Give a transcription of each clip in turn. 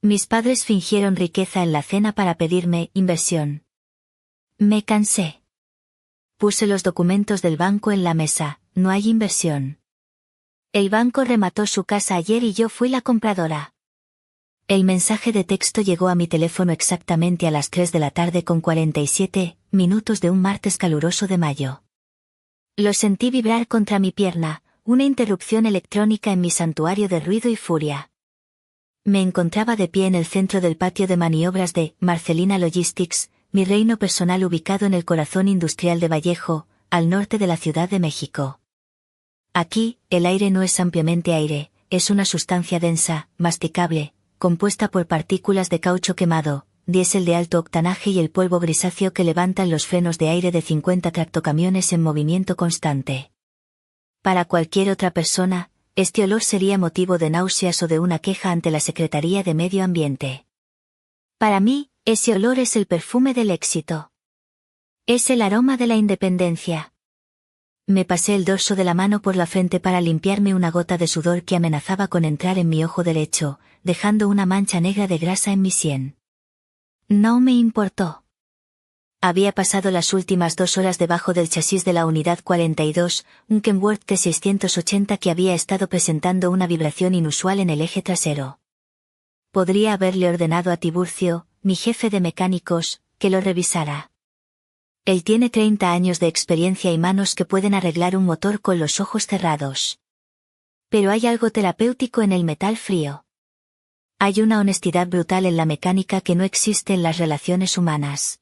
Mis padres fingieron riqueza en la cena para pedirme inversión. Me cansé. Puse los documentos del banco en la mesa, no hay inversión. El banco remató su casa ayer y yo fui la compradora. El mensaje de texto llegó a mi teléfono exactamente a las 3 de la tarde con 47 minutos de un martes caluroso de mayo. Lo sentí vibrar contra mi pierna, una interrupción electrónica en mi santuario de ruido y furia. Me encontraba de pie en el centro del patio de maniobras de Marcelina Logistics, mi reino personal ubicado en el corazón industrial de Vallejo, al norte de la Ciudad de México. Aquí, el aire no es ampliamente aire, es una sustancia densa, masticable, compuesta por partículas de caucho quemado, diésel de alto octanaje y el polvo grisáceo que levantan los frenos de aire de 50 tractocamiones en movimiento constante. Para cualquier otra persona, este olor sería motivo de náuseas o de una queja ante la Secretaría de Medio Ambiente. Para mí, ese olor es el perfume del éxito. Es el aroma de la independencia. Me pasé el dorso de la mano por la frente para limpiarme una gota de sudor que amenazaba con entrar en mi ojo derecho, dejando una mancha negra de grasa en mi sien. No me importó. Había pasado las últimas 2 horas debajo del chasis de la Unidad 42, un Kenworth T680 que había estado presentando una vibración inusual en el eje trasero. Podría haberle ordenado a Tiburcio, mi jefe de mecánicos, que lo revisara. Él tiene 30 años de experiencia y manos que pueden arreglar un motor con los ojos cerrados. Pero hay algo terapéutico en el metal frío. Hay una honestidad brutal en la mecánica que no existe en las relaciones humanas.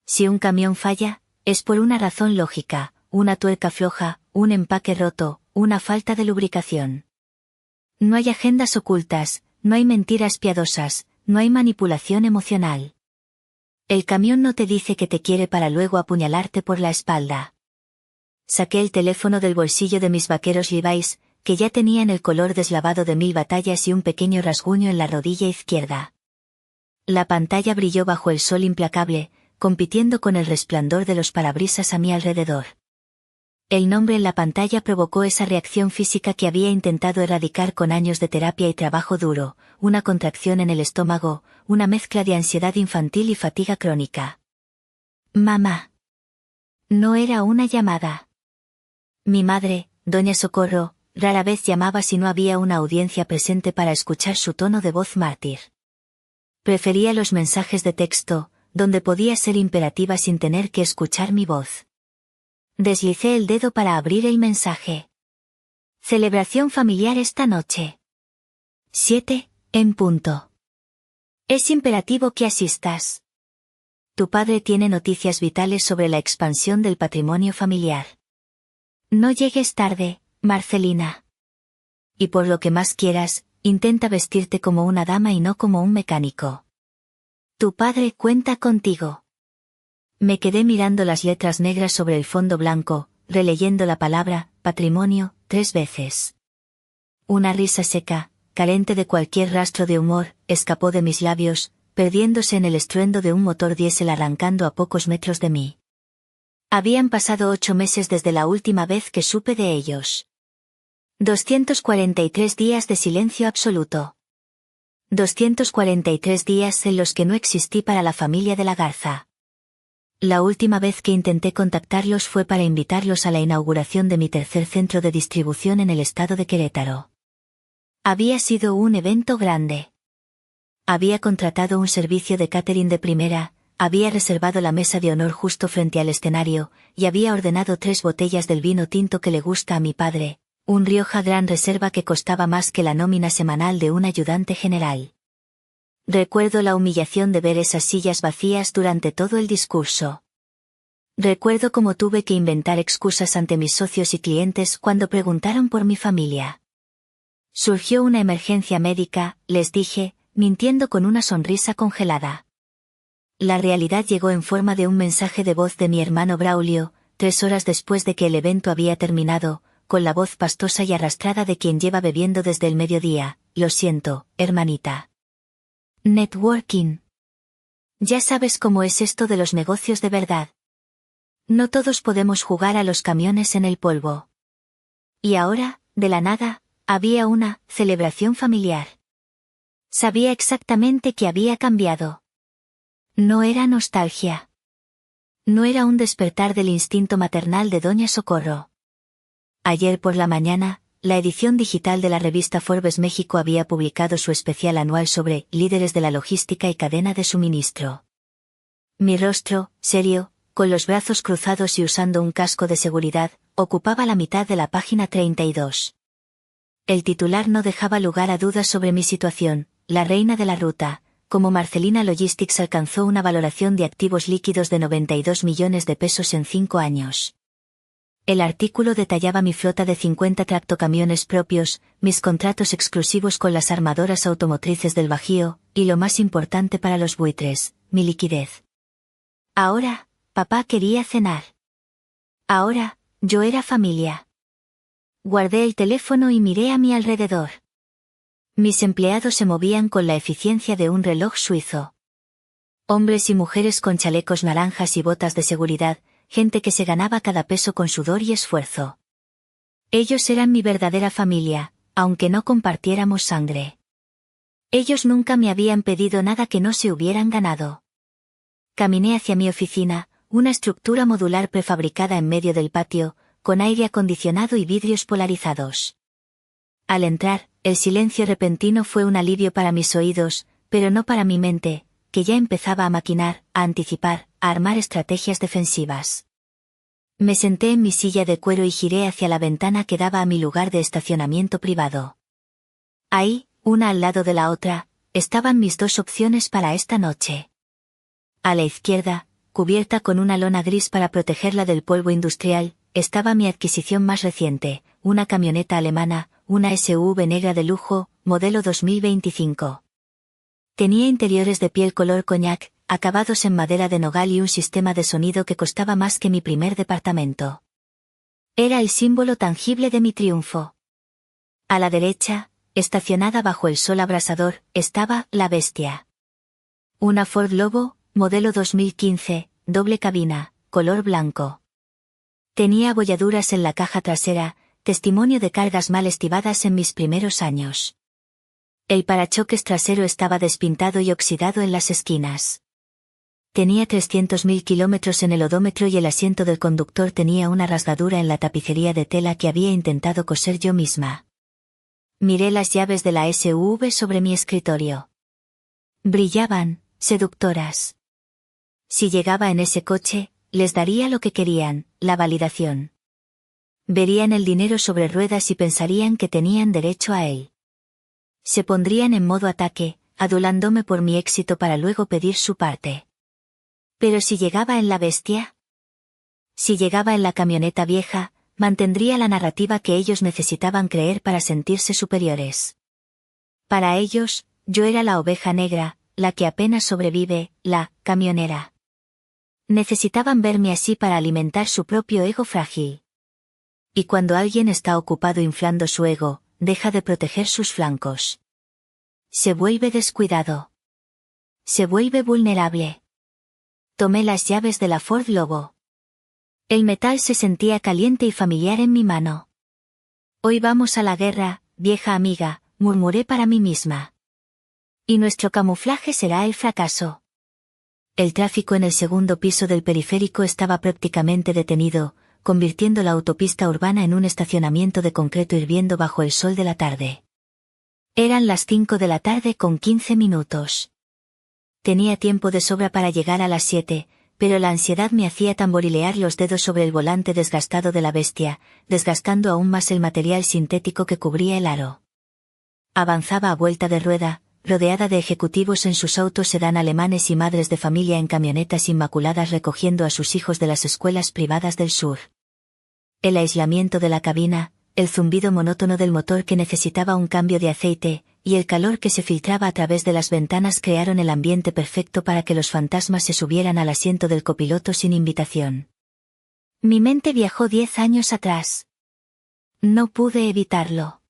Si un camión falla, es por una razón lógica, una tuerca floja, un empaque roto, una falta de lubricación. No hay agendas ocultas, no hay mentiras piadosas, no hay manipulación emocional. El camión no te dice que te quiere para luego apuñalarte por la espalda. Saqué el teléfono del bolsillo de mis vaqueros Levi's, que ya tenían el color deslavado de 1000 batallas y un pequeño rasguño en la rodilla izquierda. La pantalla brilló bajo el sol implacable, compitiendo con el resplandor de los parabrisas a mi alrededor. El nombre en la pantalla provocó esa reacción física que había intentado erradicar con años de terapia y trabajo duro, una contracción en el estómago, una mezcla de ansiedad infantil y fatiga crónica. Mamá. No era una llamada. Mi madre, Doña Socorro, rara vez llamaba si no había una audiencia presente para escuchar su tono de voz mártir. Prefería los mensajes de texto, donde podía ser imperativa sin tener que escuchar mi voz. Deslicé el dedo para abrir el mensaje. Celebración familiar esta noche. 7, en punto. Es imperativo que asistas. Tu padre tiene noticias vitales sobre la expansión del patrimonio familiar. No llegues tarde, Marcelina. Y por lo que más quieras, intenta vestirte como una dama y no como un mecánico. Tu padre cuenta contigo. Me quedé mirando las letras negras sobre el fondo blanco, releyendo la palabra, patrimonio, 3 veces. Una risa seca, carente de cualquier rastro de humor, escapó de mis labios, perdiéndose en el estruendo de un motor diésel arrancando a pocos metros de mí. Habían pasado 8 meses desde la última vez que supe de ellos. 243 días de silencio absoluto. 243 días en los que no existí para la familia de la Garza. La última vez que intenté contactarlos fue para invitarlos a la inauguración de mi tercer centro de distribución en el estado de Querétaro. Había sido un evento grande. Había contratado un servicio de catering de primera, había reservado la mesa de honor justo frente al escenario, y había ordenado 3 botellas del vino tinto que le gusta a mi padre, un Rioja Gran Reserva que costaba más que la nómina semanal de un ayudante general. Recuerdo la humillación de ver esas sillas vacías durante todo el discurso. Recuerdo cómo tuve que inventar excusas ante mis socios y clientes cuando preguntaron por mi familia. Surgió una emergencia médica, les dije, mintiendo con una sonrisa congelada. La realidad llegó en forma de un mensaje de voz de mi hermano Braulio, 3 horas después de que el evento había terminado, con la voz pastosa y arrastrada de quien lleva bebiendo desde el mediodía. Lo siento, hermanita. Networking. Ya sabes cómo es esto de los negocios de verdad. No todos podemos jugar a los camiones en el polvo. Y ahora, de la nada, había una celebración familiar. Sabía exactamente que había cambiado. No era nostalgia. No era un despertar del instinto maternal de Doña Socorro. Ayer por la mañana, la edición digital de la revista Forbes México había publicado su especial anual sobre líderes de la logística y cadena de suministro. Mi rostro, serio, con los brazos cruzados y usando un casco de seguridad, ocupaba la mitad de la página 32. El titular no dejaba lugar a dudas sobre mi situación. La reina de la ruta, como Marcelina Logistics alcanzó una valoración de activos líquidos de 92 millones de pesos en 5 años. El artículo detallaba mi flota de 50 tractocamiones propios, mis contratos exclusivos con las armadoras automotrices del Bajío, y lo más importante para los buitres, mi liquidez. Ahora, papá quería cenar. Ahora, yo era familia. Guardé el teléfono y miré a mi alrededor. Mis empleados se movían con la eficiencia de un reloj suizo. Hombres y mujeres con chalecos naranjas y botas de seguridad, gente que se ganaba cada peso con sudor y esfuerzo. Ellos eran mi verdadera familia, aunque no compartiéramos sangre. Ellos nunca me habían pedido nada que no se hubieran ganado. Caminé hacia mi oficina, una estructura modular prefabricada en medio del patio, con aire acondicionado y vidrios polarizados. Al entrar, el silencio repentino fue un alivio para mis oídos, pero no para mi mente, que ya empezaba a maquinar, a anticipar, a armar estrategias defensivas. Me senté en mi silla de cuero y giré hacia la ventana que daba a mi lugar de estacionamiento privado. Ahí, una al lado de la otra, estaban mis dos opciones para esta noche. A la izquierda, cubierta con una lona gris para protegerla del polvo industrial, estaba mi adquisición más reciente, una camioneta alemana, una SUV negra de lujo, modelo 2025. Tenía interiores de piel color coñac, acabados en madera de nogal y un sistema de sonido que costaba más que mi primer departamento. Era el símbolo tangible de mi triunfo. A la derecha, estacionada bajo el sol abrasador, estaba la bestia. Una Ford Lobo, modelo 2015, doble cabina, color blanco. Tenía abolladuras en la caja trasera, testimonio de cargas mal estivadas en mis primeros años. El parachoques trasero estaba despintado y oxidado en las esquinas. Tenía 300.000 kilómetros en el odómetro y el asiento del conductor tenía una rasgadura en la tapicería de tela que había intentado coser yo misma. Miré las llaves de la SUV sobre mi escritorio. Brillaban, seductoras. Si llegaba en ese coche, les daría lo que querían, la validación. Verían el dinero sobre ruedas y pensarían que tenían derecho a él. Se pondrían en modo ataque, adulándome por mi éxito para luego pedir su parte. Pero si llegaba en la bestia, si llegaba en la camioneta vieja, mantendría la narrativa que ellos necesitaban creer para sentirse superiores. Para ellos, yo era la oveja negra, la que apenas sobrevive, la camionera. Necesitaban verme así para alimentar su propio ego frágil. Y cuando alguien está ocupado inflando su ego, deja de proteger sus flancos. Se vuelve descuidado. Se vuelve vulnerable. Tomé las llaves de la Ford Lobo. El metal se sentía caliente y familiar en mi mano. Hoy vamos a la guerra, vieja amiga, murmuré para mí misma. Y nuestro camuflaje será el fracaso. El tráfico en el segundo piso del periférico estaba prácticamente detenido, convirtiendo la autopista urbana en un estacionamiento de concreto hirviendo bajo el sol de la tarde. Eran las 5 de la tarde con 15 minutos. Tenía tiempo de sobra para llegar a las 7, pero la ansiedad me hacía tamborilear los dedos sobre el volante desgastado de la bestia, desgastando aún más el material sintético que cubría el aro. Avanzaba a vuelta de rueda, rodeada de ejecutivos en sus autos sedán alemanes y madres de familia en camionetas inmaculadas recogiendo a sus hijos de las escuelas privadas del sur. El aislamiento de la cabina, el zumbido monótono del motor que necesitaba un cambio de aceite, y el calor que se filtraba a través de las ventanas crearon el ambiente perfecto para que los fantasmas se subieran al asiento del copiloto sin invitación. Mi mente viajó 10 años atrás. No pude evitarlo.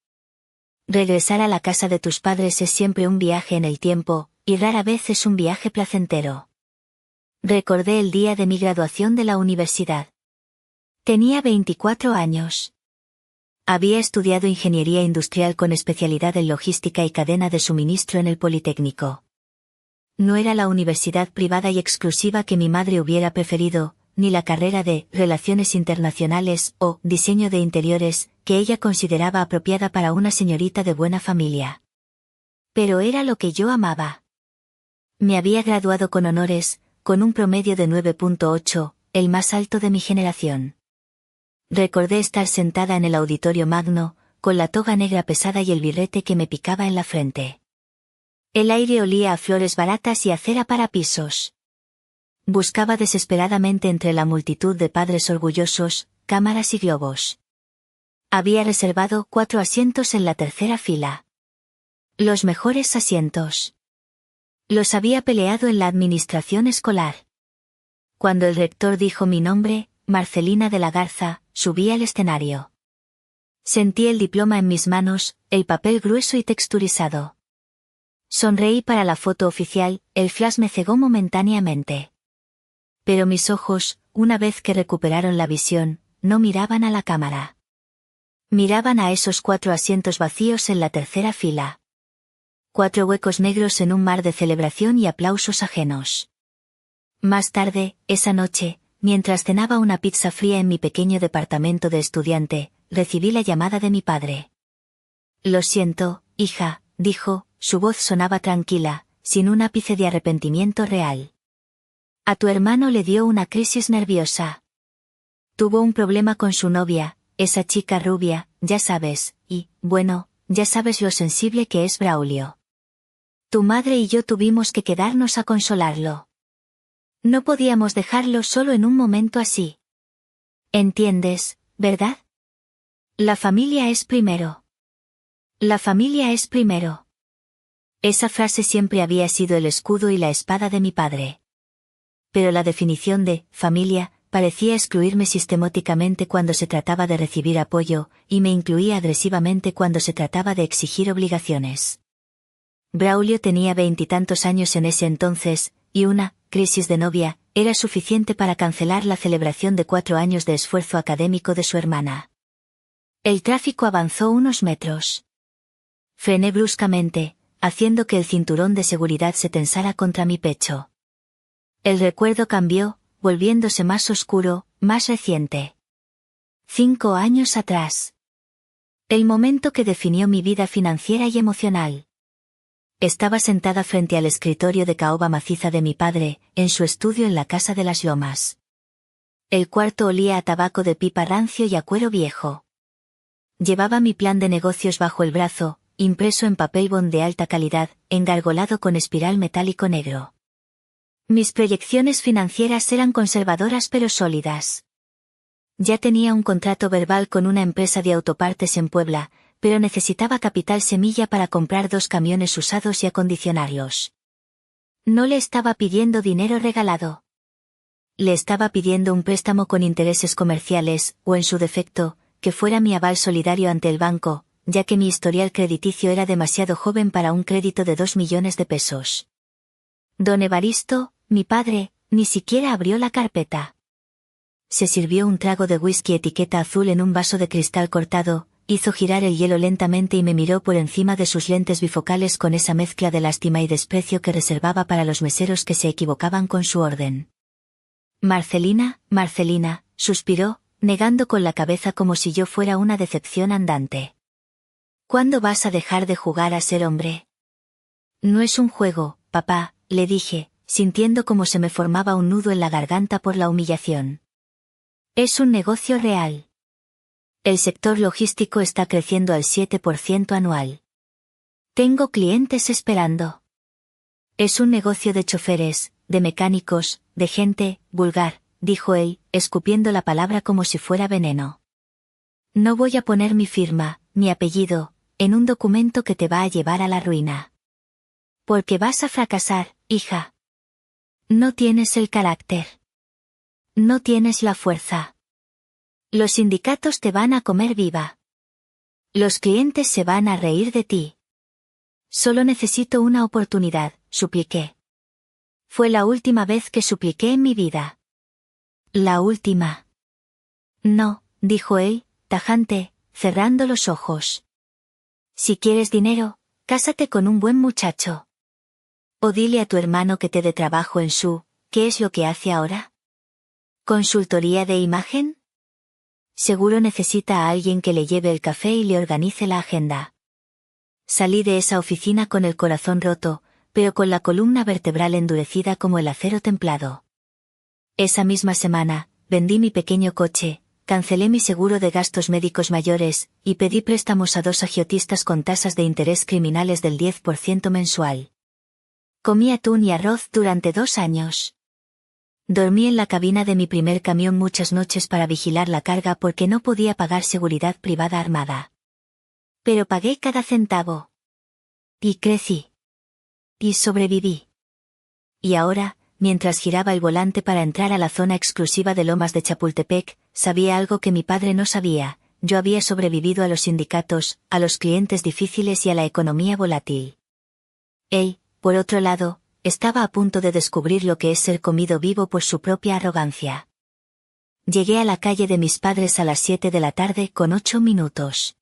Regresar a la casa de tus padres es siempre un viaje en el tiempo, y rara vez es un viaje placentero. Recordé el día de mi graduación de la universidad. Tenía 24 años. Había estudiado ingeniería industrial con especialidad en logística y cadena de suministro en el Politécnico. No era la universidad privada y exclusiva que mi madre hubiera preferido, ni la carrera de Relaciones Internacionales o Diseño de Interiores, que ella consideraba apropiada para una señorita de buena familia. Pero era lo que yo amaba. Me había graduado con honores, con un promedio de 9.8, el más alto de mi generación. Recordé estar sentada en el auditorio magno, con la toga negra pesada y el birrete que me picaba en la frente. El aire olía a flores baratas y a cera para pisos. Buscaba desesperadamente entre la multitud de padres orgullosos, cámaras y globos. Había reservado 4 asientos en la tercera fila. Los mejores asientos. Los había peleado en la administración escolar. Cuando el rector dijo mi nombre, Marcelina de la Garza, subí al escenario. Sentí el diploma en mis manos, el papel grueso y texturizado. Sonreí para la foto oficial, el flash me cegó momentáneamente. Pero mis ojos, una vez que recuperaron la visión, no miraban a la cámara. Miraban a esos 4 asientos vacíos en la tercera fila. 4 huecos negros en un mar de celebración y aplausos ajenos. Más tarde, esa noche, mientras cenaba una pizza fría en mi pequeño departamento de estudiante, recibí la llamada de mi padre. Lo siento, hija, dijo, su voz sonaba tranquila, sin un ápice de arrepentimiento real. A tu hermano le dio una crisis nerviosa. Tuvo un problema con su novia, esa chica rubia, ya sabes, y, bueno, ya sabes lo sensible que es Braulio. Tu madre y yo tuvimos que quedarnos a consolarlo. No podíamos dejarlo solo en un momento así. ¿Entiendes, verdad? La familia es primero. La familia es primero. Esa frase siempre había sido el escudo y la espada de mi padre. Pero la definición de familia parecía excluirme sistemáticamente cuando se trataba de recibir apoyo, y me incluía agresivamente cuando se trataba de exigir obligaciones. Braulio tenía 20 y tantos años en ese entonces, y una crisis de novia era suficiente para cancelar la celebración de 4 años de esfuerzo académico de su hermana. El tráfico avanzó unos metros. Frené bruscamente, haciendo que el cinturón de seguridad se tensara contra mi pecho. El recuerdo cambió, volviéndose más oscuro, más reciente. 5 años atrás. El momento que definió mi vida financiera y emocional. Estaba sentada frente al escritorio de caoba maciza de mi padre, en su estudio en la casa de las Lomas. El cuarto olía a tabaco de pipa rancio y a cuero viejo. Llevaba mi plan de negocios bajo el brazo, impreso en papel bond de alta calidad, engargolado con espiral metálico negro. Mis proyecciones financieras eran conservadoras pero sólidas. Ya tenía un contrato verbal con una empresa de autopartes en Puebla, pero necesitaba capital semilla para comprar 2 camiones usados y acondicionarlos. No le estaba pidiendo dinero regalado. Le estaba pidiendo un préstamo con intereses comerciales, o en su defecto, que fuera mi aval solidario ante el banco, ya que mi historial crediticio era demasiado joven para un crédito de 2 millones de pesos. Don Evaristo, mi padre, ni siquiera abrió la carpeta. Se sirvió un trago de whisky etiqueta azul en un vaso de cristal cortado, hizo girar el hielo lentamente y me miró por encima de sus lentes bifocales con esa mezcla de lástima y desprecio que reservaba para los meseros que se equivocaban con su orden. Marcelina, Marcelina, suspiró, negando con la cabeza como si yo fuera una decepción andante. ¿Cuándo vas a dejar de jugar a ser hombre? No es un juego, papá, le dije, sintiendo como se me formaba un nudo en la garganta por la humillación. Es un negocio real. El sector logístico está creciendo al 7% anual. Tengo clientes esperando. Es un negocio de choferes, de mecánicos, de gente vulgar, dijo él, escupiendo la palabra como si fuera veneno. No voy a poner mi firma, mi apellido, en un documento que te va a llevar a la ruina. Porque vas a fracasar, hija. No tienes el carácter. No tienes la fuerza. Los sindicatos te van a comer viva. Los clientes se van a reír de ti. Solo necesito una oportunidad, supliqué. Fue la última vez que supliqué en mi vida. La última. No, dijo él, tajante, cerrando los ojos. Si quieres dinero, cásate con un buen muchacho. O dile a tu hermano que te dé trabajo en su, ¿qué es lo que hace ahora? ¿Consultoría de imagen? Seguro necesita a alguien que le lleve el café y le organice la agenda. Salí de esa oficina con el corazón roto, pero con la columna vertebral endurecida como el acero templado. Esa misma semana, vendí mi pequeño coche, cancelé mi seguro de gastos médicos mayores, y pedí préstamos a 2 agiotistas con tasas de interés criminales del 10% mensual. Comí atún y arroz durante 2 años. Dormí en la cabina de mi primer camión muchas noches para vigilar la carga porque no podía pagar seguridad privada armada. Pero pagué cada centavo. Y crecí. Y sobreviví. Y ahora, mientras giraba el volante para entrar a la zona exclusiva de Lomas de Chapultepec, sabía algo que mi padre no sabía: yo había sobrevivido a los sindicatos, a los clientes difíciles y a la economía volátil. Él, por otro lado, estaba a punto de descubrir lo que es ser comido vivo por su propia arrogancia. Llegué a la calle de mis padres a las 7 de la tarde con 8 minutos.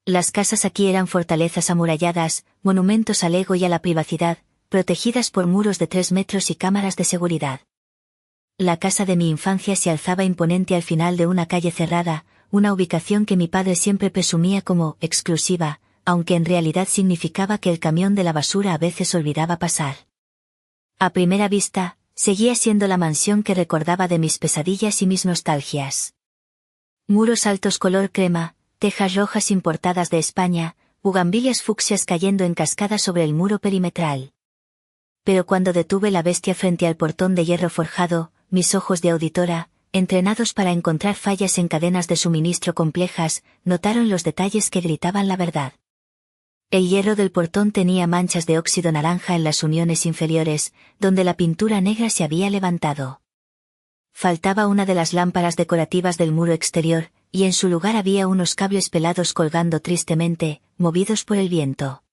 Las casas aquí eran fortalezas amuralladas, monumentos al ego y a la privacidad, protegidas por muros de 3 metros y cámaras de seguridad. La casa de mi infancia se alzaba imponente al final de una calle cerrada, una ubicación que mi padre siempre presumía como exclusiva, aunque en realidad significaba que el camión de la basura a veces olvidaba pasar. A primera vista, seguía siendo la mansión que recordaba de mis pesadillas y mis nostalgias. Muros altos color crema, tejas rojas importadas de España, bugambilias fucsias cayendo en cascada sobre el muro perimetral. Pero cuando detuve la bestia frente al portón de hierro forjado, mis ojos de auditora, entrenados para encontrar fallas en cadenas de suministro complejas, notaron los detalles que gritaban la verdad. El hierro del portón tenía manchas de óxido naranja en las uniones inferiores, donde la pintura negra se había levantado. Faltaba una de las lámparas decorativas del muro exterior, y en su lugar había unos cables pelados colgando tristemente, movidos por el viento.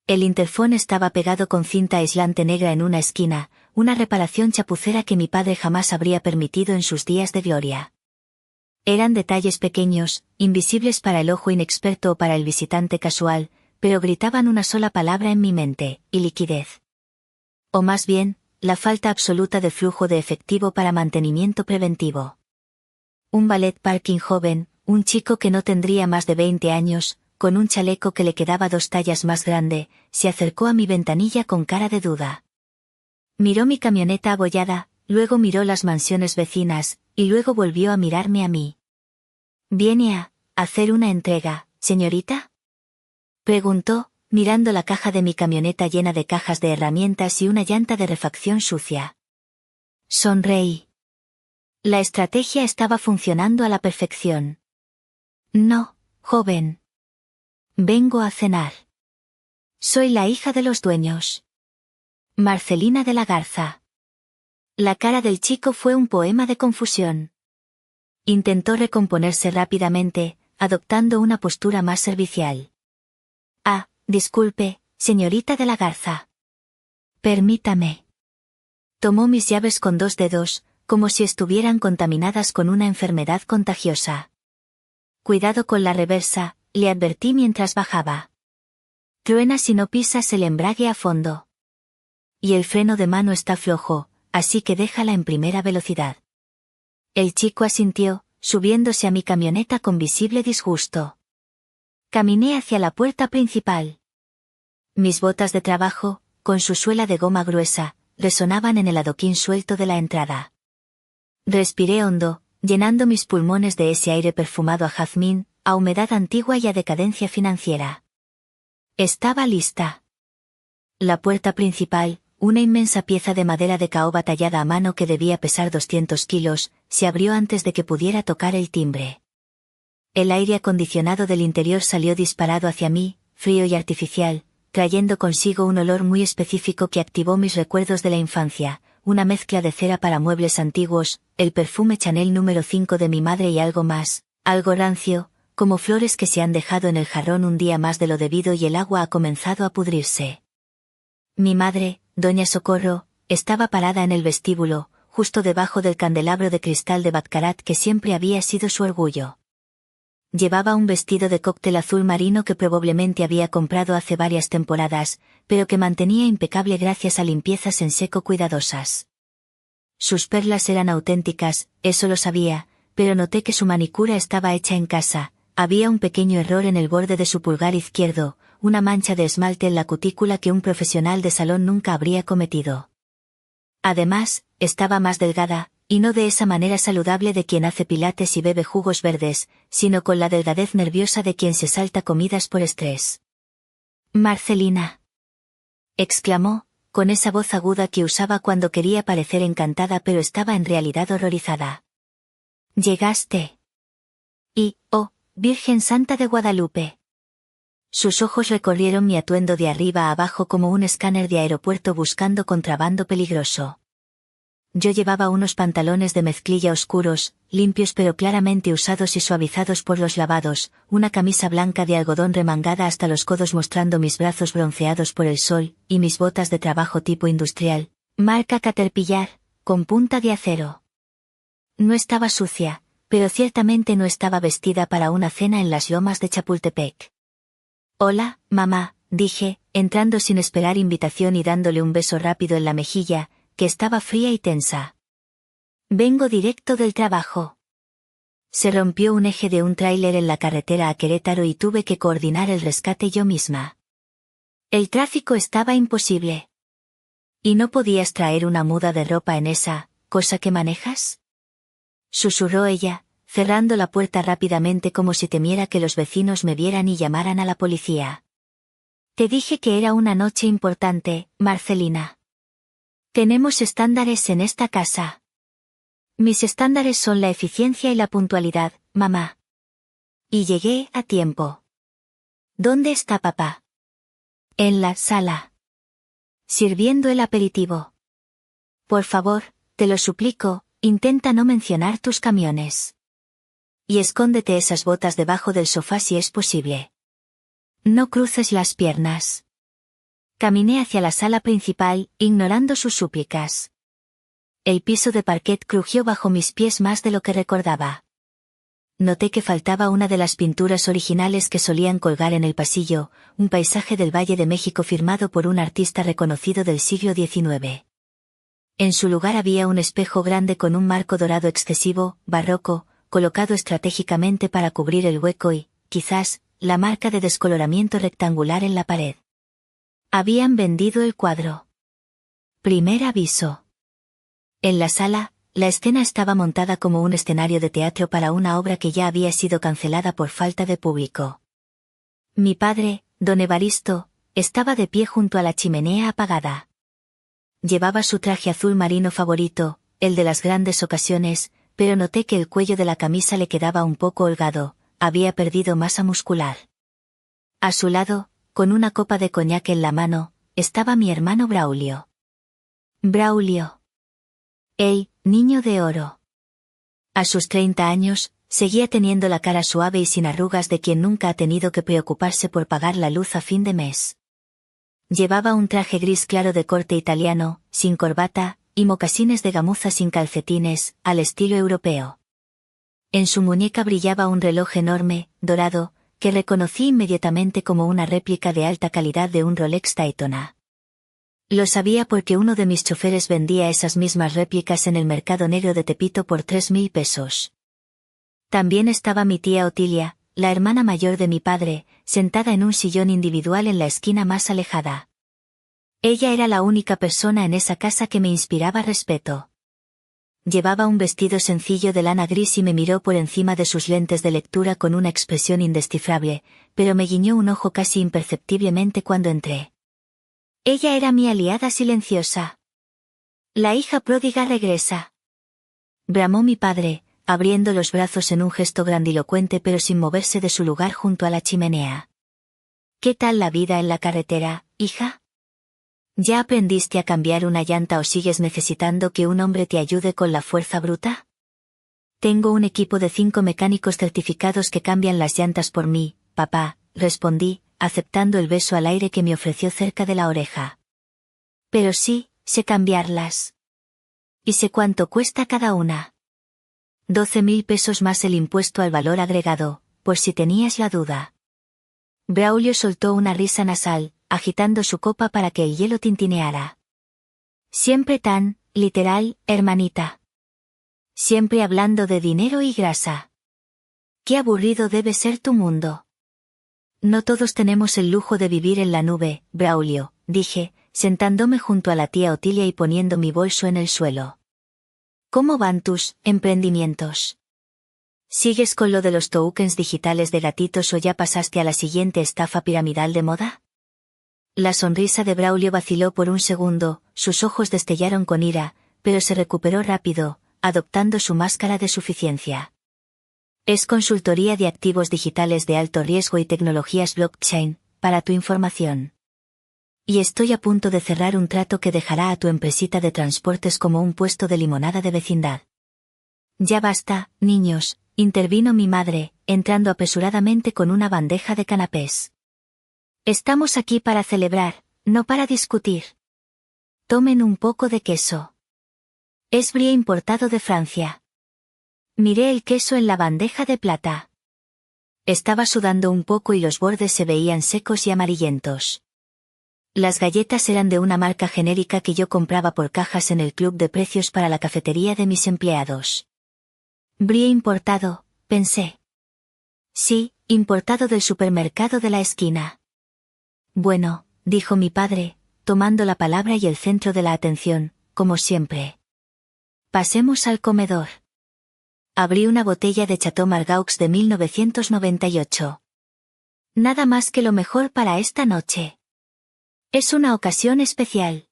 El interfón estaba pegado con cinta aislante negra en una esquina, una reparación chapucera que mi padre jamás habría permitido en sus días de gloria. Eran detalles pequeños, invisibles para el ojo inexperto o para el visitante casual, pero gritaban una sola palabra en mi mente: iliquidez. O más bien, la falta absoluta de flujo de efectivo para mantenimiento preventivo. Un ballet parking joven, un chico que no tendría más de 20 años, con un chaleco que le quedaba 2 tallas más grande, se acercó a mi ventanilla con cara de duda. Miró mi camioneta abollada, luego miró las mansiones vecinas, y luego volvió a mirarme a mí. ¿Viene a hacer una entrega, señorita?, preguntó, mirando la caja de mi camioneta llena de cajas de herramientas y una llanta de refacción sucia. Sonreí. La estrategia estaba funcionando a la perfección. No, joven. Vengo a cenar. Soy la hija de los dueños. Marcelina de la Garza. La cara del chico fue un poema de confusión. Intentó recomponerse rápidamente, adoptando una postura más servicial. Ah, disculpe, señorita de la Garza. Permítame. Tomó mis llaves con 2 dedos, como si estuvieran contaminadas con una enfermedad contagiosa. Cuidado con la reversa, le advertí mientras bajaba. Truena si no pisas el embrague a fondo. Y el freno de mano está flojo, así que déjala en primera velocidad. El chico asintió, subiéndose a mi camioneta con visible disgusto. Caminé hacia la puerta principal. Mis botas de trabajo, con su suela de goma gruesa, resonaban en el adoquín suelto de la entrada. Respiré hondo, llenando mis pulmones de ese aire perfumado a jazmín, a humedad antigua y a decadencia financiera. Estaba lista. La puerta principal, una inmensa pieza de madera de caoba tallada a mano que debía pesar 200 kilos, se abrió antes de que pudiera tocar el timbre. El aire acondicionado del interior salió disparado hacia mí, frío y artificial, trayendo consigo un olor muy específico que activó mis recuerdos de la infancia, una mezcla de cera para muebles antiguos, el perfume Chanel número 5 de mi madre y algo más, algo rancio, como flores que se han dejado en el jarrón un día más de lo debido y el agua ha comenzado a pudrirse. Mi madre, doña Socorro, estaba parada en el vestíbulo, justo debajo del candelabro de cristal de Baccarat que siempre había sido su orgullo. Llevaba un vestido de cóctel azul marino que probablemente había comprado hace varias temporadas, pero que mantenía impecable gracias a limpiezas en seco cuidadosas. Sus perlas eran auténticas, eso lo sabía, pero noté que su manicura estaba hecha en casa. Había un pequeño error en el borde de su pulgar izquierdo, una mancha de esmalte en la cutícula que un profesional de salón nunca habría cometido. Además, estaba más delgada, y no de esa manera saludable de quien hace pilates y bebe jugos verdes, sino con la delgadez nerviosa de quien se salta comidas por estrés. «Marcelina», exclamó, con esa voz aguda que usaba cuando quería parecer encantada pero estaba en realidad horrorizada. «¿Llegaste?» Y, oh, Virgen Santa de Guadalupe. Sus ojos recorrieron mi atuendo de arriba a abajo como un escáner de aeropuerto buscando contrabando peligroso. Yo llevaba unos pantalones de mezclilla oscuros, limpios pero claramente usados y suavizados por los lavados, una camisa blanca de algodón remangada hasta los codos mostrando mis brazos bronceados por el sol, y mis botas de trabajo tipo industrial, marca Caterpillar, con punta de acero. No estaba sucia, pero ciertamente no estaba vestida para una cena en las lomas de Chapultepec. «Hola, mamá», dije, entrando sin esperar invitación y dándole un beso rápido en la mejilla, que estaba fría y tensa. «Vengo directo del trabajo». Se rompió un eje de un tráiler en la carretera a Querétaro y tuve que coordinar el rescate yo misma. El tráfico estaba imposible. «¿Y no podías traer una muda de ropa en esa cosa que manejas?», susurró ella, cerrando la puerta rápidamente como si temiera que los vecinos me vieran y llamaran a la policía. «Te dije que era una noche importante, Marcelina. Tenemos estándares en esta casa». «Mis estándares son la eficiencia y la puntualidad, mamá». Y llegué a tiempo. «¿Dónde está papá?» «En la sala. Sirviendo el aperitivo». «Por favor, te lo suplico, intenta no mencionar tus camiones. Y escóndete esas botas debajo del sofá si es posible. No cruces las piernas». Caminé hacia la sala principal, ignorando sus súplicas. El piso de parquet crujió bajo mis pies más de lo que recordaba. Noté que faltaba una de las pinturas originales que solían colgar en el pasillo, un paisaje del Valle de México firmado por un artista reconocido del siglo XIX. En su lugar había un espejo grande con un marco dorado excesivo, barroco, colocado estratégicamente para cubrir el hueco y, quizás, la marca de descoloramiento rectangular en la pared. Habían vendido el cuadro. Primer aviso. En la sala, la escena estaba montada como un escenario de teatro para una obra que ya había sido cancelada por falta de público. Mi padre, don Evaristo, estaba de pie junto a la chimenea apagada. Llevaba su traje azul marino favorito, el de las grandes ocasiones, pero noté que el cuello de la camisa le quedaba un poco holgado, había perdido masa muscular. A su lado, con una copa de coñac en la mano, estaba mi hermano Braulio. Braulio. El niño de oro. A sus 30 años, seguía teniendo la cara suave y sin arrugas de quien nunca ha tenido que preocuparse por pagar la luz a fin de mes. Llevaba un traje gris claro de corte italiano, sin corbata, y mocasines de gamuza sin calcetines, al estilo europeo. En su muñeca brillaba un reloj enorme, dorado, que reconocí inmediatamente como una réplica de alta calidad de un Rolex Daytona. Lo sabía porque uno de mis choferes vendía esas mismas réplicas en el mercado negro de Tepito por 3.000 pesos. También estaba mi tía Otilia, la hermana mayor de mi padre, sentada en un sillón individual en la esquina más alejada. Ella era la única persona en esa casa que me inspiraba respeto. Llevaba un vestido sencillo de lana gris y me miró por encima de sus lentes de lectura con una expresión indescifrable, pero me guiñó un ojo casi imperceptiblemente cuando entré. Ella era mi aliada silenciosa. «La hija pródiga regresa», bramó mi padre, abriendo los brazos en un gesto grandilocuente pero sin moverse de su lugar junto a la chimenea. «¿Qué tal la vida en la carretera, hija? ¿Ya aprendiste a cambiar una llanta o sigues necesitando que un hombre te ayude con la fuerza bruta?» «Tengo un equipo de 5 mecánicos certificados que cambian las llantas por mí, papá», respondí, aceptando el beso al aire que me ofreció cerca de la oreja. «Pero sí, sé cambiarlas. ¿Y sé cuánto cuesta cada una?» 12.000 pesos más el impuesto al valor agregado, por si tenías la duda. Braulio soltó una risa nasal, agitando su copa para que el hielo tintineara. Siempre tan, literal, hermanita. Siempre hablando de dinero y grasa. Qué aburrido debe ser tu mundo. No todos tenemos el lujo de vivir en la nube, Braulio, dije, sentándome junto a la tía Otilia y poniendo mi bolso en el suelo. ¿Cómo van tus emprendimientos? ¿Sigues con lo de los tokens digitales de gatitos o ya pasaste a la siguiente estafa piramidal de moda? La sonrisa de Braulio vaciló por un segundo, sus ojos destellaron con ira, pero se recuperó rápido, adoptando su máscara de suficiencia. Es consultoría de activos digitales de alto riesgo y tecnologías blockchain, para tu información. Y estoy a punto de cerrar un trato que dejará a tu empresita de transportes como un puesto de limonada de vecindad. Ya basta, niños, intervino mi madre, entrando apresuradamente con una bandeja de canapés. Estamos aquí para celebrar, no para discutir. Tomen un poco de queso. Es brie importado de Francia. Miré el queso en la bandeja de plata. Estaba sudando un poco y los bordes se veían secos y amarillentos. Las galletas eran de una marca genérica que yo compraba por cajas en el club de precios para la cafetería de mis empleados. Brie importado, pensé. Sí, importado del supermercado de la esquina. Bueno, dijo mi padre, tomando la palabra y el centro de la atención, como siempre. Pasemos al comedor. Abrí una botella de Chateau Margaux de 1998. Nada más que lo mejor para esta noche. Es una ocasión especial.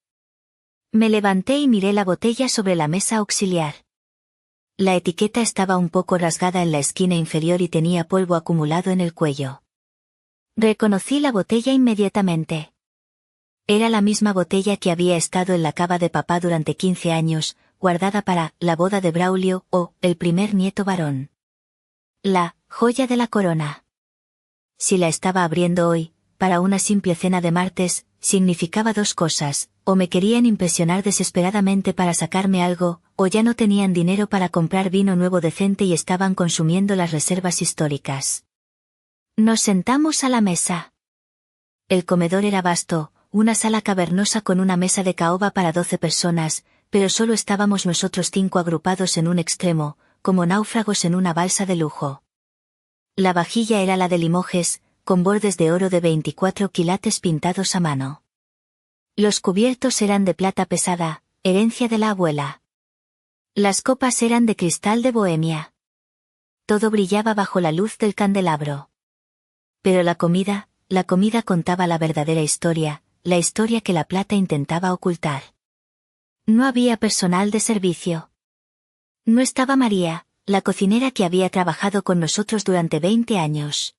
Me levanté y miré la botella sobre la mesa auxiliar. La etiqueta estaba un poco rasgada en la esquina inferior y tenía polvo acumulado en el cuello. Reconocí la botella inmediatamente. Era la misma botella que había estado en la cava de papá durante 15 años, guardada para la boda de Braulio o el primer nieto varón. La joya de la corona. Si la estaba abriendo hoy, para una simple cena de martes, significaba dos cosas: o me querían impresionar desesperadamente para sacarme algo, o ya no tenían dinero para comprar vino nuevo decente y estaban consumiendo las reservas históricas. Nos sentamos a la mesa. El comedor era vasto, una sala cavernosa con una mesa de caoba para 12 personas, pero solo estábamos nosotros 5 agrupados en un extremo, como náufragos en una balsa de lujo. La vajilla era la de Limoges, con bordes de oro de 24 quilates pintados a mano. Los cubiertos eran de plata pesada, herencia de la abuela. Las copas eran de cristal de Bohemia. Todo brillaba bajo la luz del candelabro. Pero la comida contaba la verdadera historia, la historia que la plata intentaba ocultar. No había personal de servicio. No estaba María, la cocinera que había trabajado con nosotros durante 20 años.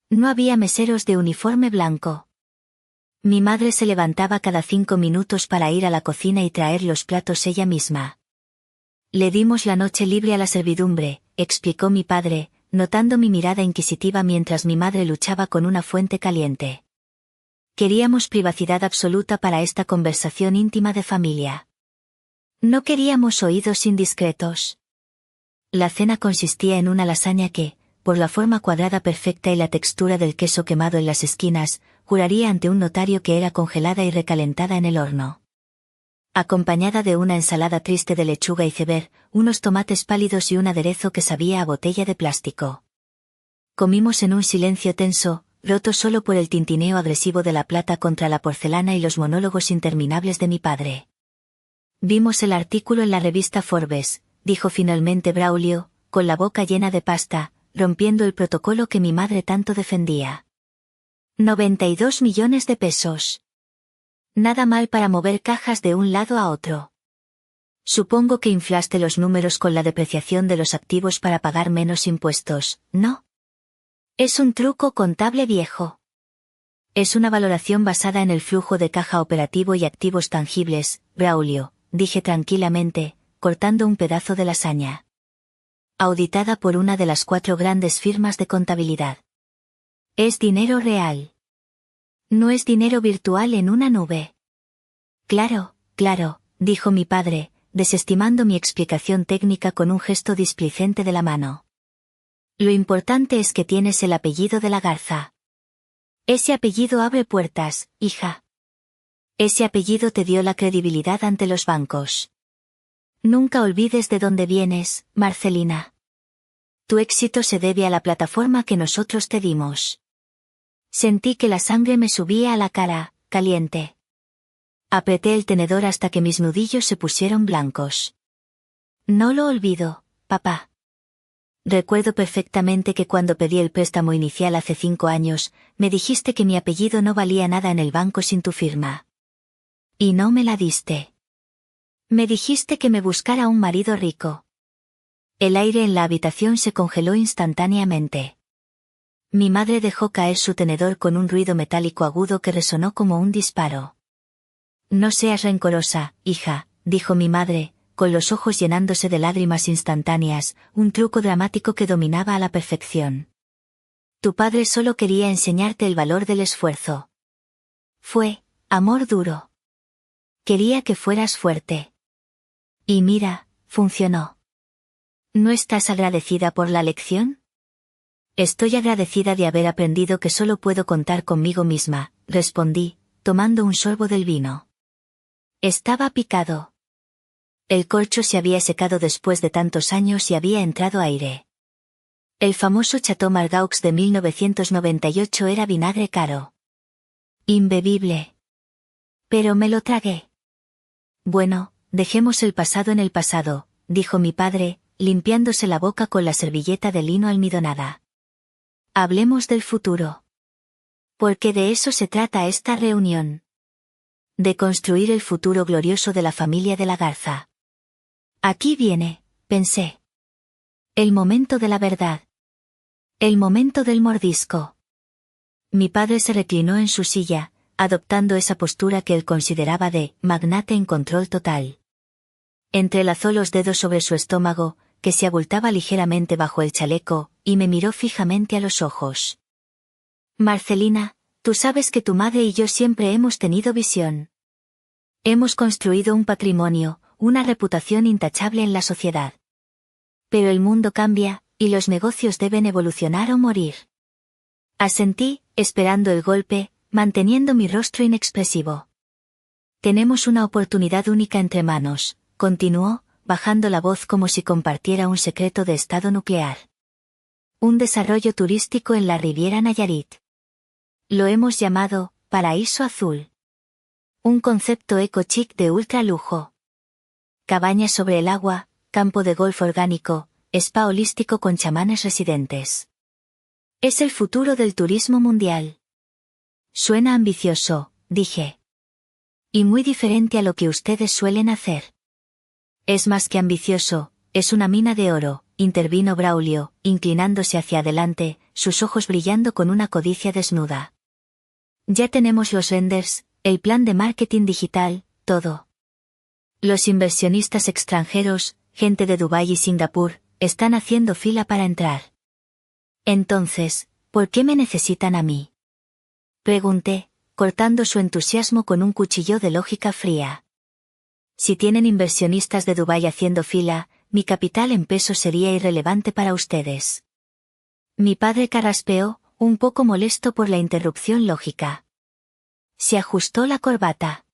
No había meseros de uniforme blanco. Mi madre se levantaba cada 5 minutos para ir a la cocina y traer los platos ella misma. Le dimos la noche libre a la servidumbre, explicó mi padre, notando mi mirada inquisitiva mientras mi madre luchaba con una fuente caliente. Queríamos privacidad absoluta para esta conversación íntima de familia. No queríamos oídos indiscretos. La cena consistía en una lasaña que, por la forma cuadrada perfecta y la textura del queso quemado en las esquinas, juraría ante un notario que era congelada y recalentada en el horno. Acompañada de una ensalada triste de lechuga y ceber, unos tomates pálidos y un aderezo que sabía a botella de plástico. Comimos en un silencio tenso, roto solo por el tintineo agresivo de la plata contra la porcelana y los monólogos interminables de mi padre. Vimos el artículo en la revista Forbes, dijo finalmente Braulio, con la boca llena de pasta, rompiendo el protocolo que mi madre tanto defendía. 92 millones de pesos. Nada mal para mover cajas de un lado a otro. Supongo que inflaste los números con la depreciación de los activos para pagar menos impuestos, ¿no? Es un truco contable viejo. Es una valoración basada en el flujo de caja operativo y activos tangibles, Braulio, dije tranquilamente, cortando un pedazo de lasaña. Auditada por una de las 4 grandes firmas de contabilidad. Es dinero real. No es dinero virtual en una nube. Claro, claro, dijo mi padre, desestimando mi explicación técnica con un gesto displicente de la mano. Lo importante es que tienes el apellido de la Garza. Ese apellido abre puertas, hija. Ese apellido te dio la credibilidad ante los bancos. Nunca olvides de dónde vienes, Marcelina. Tu éxito se debe a la plataforma que nosotros te dimos. Sentí que la sangre me subía a la cara, caliente. Apreté el tenedor hasta que mis nudillos se pusieron blancos. No lo olvido, papá. Recuerdo perfectamente que cuando pedí el préstamo inicial hace 5 años, me dijiste que mi apellido no valía nada en el banco sin tu firma. Y no me la diste. Me dijiste que me buscara un marido rico. El aire en la habitación se congeló instantáneamente. Mi madre dejó caer su tenedor con un ruido metálico agudo que resonó como un disparo. No seas rencorosa, hija, dijo mi madre, con los ojos llenándose de lágrimas instantáneas, un truco dramático que dominaba a la perfección. Tu padre solo quería enseñarte el valor del esfuerzo. Fue amor duro. Quería que fueras fuerte. Y mira, funcionó. ¿No estás agradecida por la lección? Estoy agradecida de haber aprendido que solo puedo contar conmigo misma, respondí, tomando un sorbo del vino. Estaba picado. El corcho se había secado después de tantos años y había entrado aire. El famoso Chateau Margaux de 1998 era vinagre caro. Imbebible. Pero me lo tragué. Bueno, dejemos el pasado en el pasado, dijo mi padre, limpiándose la boca con la servilleta de lino almidonada. Hablemos del futuro. Porque de eso se trata esta reunión. De construir el futuro glorioso de la familia de la Garza. Aquí viene, pensé. El momento de la verdad. El momento del mordisco. Mi padre se reclinó en su silla, adoptando esa postura que él consideraba de magnate en control total. Entrelazó los dedos sobre su estómago, que se abultaba ligeramente bajo el chaleco, y me miró fijamente a los ojos. Marcelina, tú sabes que tu madre y yo siempre hemos tenido visión. Hemos construido un patrimonio, una reputación intachable en la sociedad. Pero el mundo cambia, y los negocios deben evolucionar o morir. Asentí, esperando el golpe, manteniendo mi rostro inexpresivo. Tenemos una oportunidad única entre manos, continuó, bajando la voz como si compartiera un secreto de estado nuclear. Un desarrollo turístico en la Riviera Nayarit. Lo hemos llamado Paraíso Azul. Un concepto eco-chic de ultra lujo. Cabañas sobre el agua, campo de golf orgánico, spa holístico con chamanes residentes. Es el futuro del turismo mundial. Suena ambicioso, dije. Y muy diferente a lo que ustedes suelen hacer. Es más que ambicioso, es una mina de oro, intervino Braulio, inclinándose hacia adelante, sus ojos brillando con una codicia desnuda. Ya tenemos los renders, el plan de marketing digital, todo. Los inversionistas extranjeros, gente de Dubái y Singapur, están haciendo fila para entrar. Entonces, ¿por qué me necesitan a mí? Pregunté, cortando su entusiasmo con un cuchillo de lógica fría. Si tienen inversionistas de Dubái haciendo fila, mi capital en pesos sería irrelevante para ustedes. Mi padre carraspeó, un poco molesto por la interrupción lógica. Se ajustó la corbata.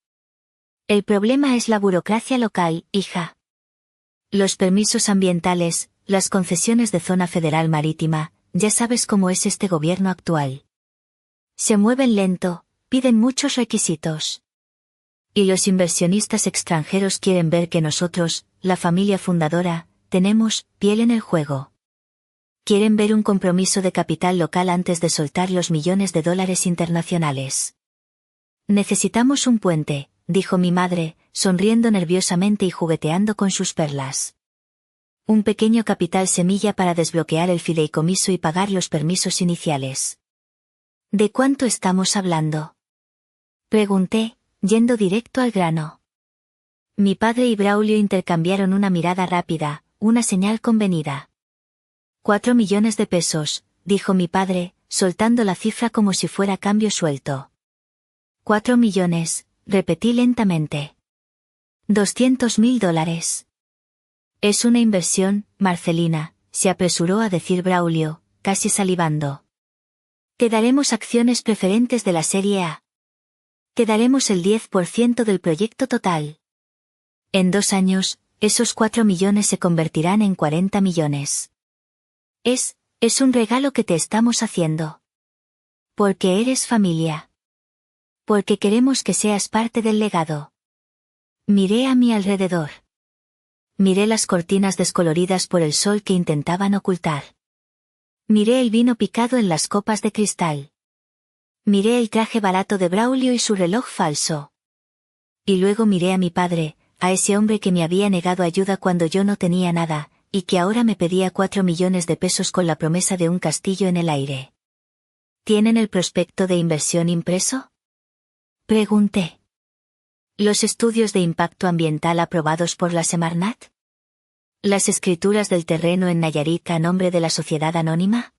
El problema es la burocracia local, hija. Los permisos ambientales, las concesiones de zona federal marítima, ya sabes cómo es este gobierno actual. Se mueven lento, piden muchos requisitos. Y los inversionistas extranjeros quieren ver que nosotros, la familia fundadora, tenemos piel en el juego. Quieren ver un compromiso de capital local antes de soltar los millones de dólares internacionales. Necesitamos un puente, dijo mi madre, sonriendo nerviosamente y jugueteando con sus perlas. Un pequeño capital semilla para desbloquear el fideicomiso y pagar los permisos iniciales. ¿De cuánto estamos hablando? Pregunté, yendo directo al grano. Mi padre y Braulio intercambiaron una mirada rápida, una señal convenida. 4 millones de pesos, dijo mi padre, soltando la cifra como si fuera cambio suelto. 4 millones, repetí lentamente. $200.000. Es una inversión, Marcelina, se apresuró a decir Braulio, casi salivando. Te daremos acciones preferentes de la serie A. Te daremos el 10% del proyecto total. En 2 años, esos 4 millones se convertirán en 40 millones. Es un regalo que te estamos haciendo. Porque eres familia. Porque queremos que seas parte del legado. Miré a mi alrededor. Miré las cortinas descoloridas por el sol que intentaban ocultar. Miré el vino picado en las copas de cristal. Miré el traje barato de Braulio y su reloj falso. Y luego miré a mi padre, a ese hombre que me había negado ayuda cuando yo no tenía nada, y que ahora me pedía 4 millones de pesos con la promesa de un castillo en el aire. ¿Tienen el prospecto de inversión impreso? Pregunté. ¿Los estudios de impacto ambiental aprobados por la Semarnat? ¿Las escrituras del terreno en Nayarit a nombre de la sociedad anónima?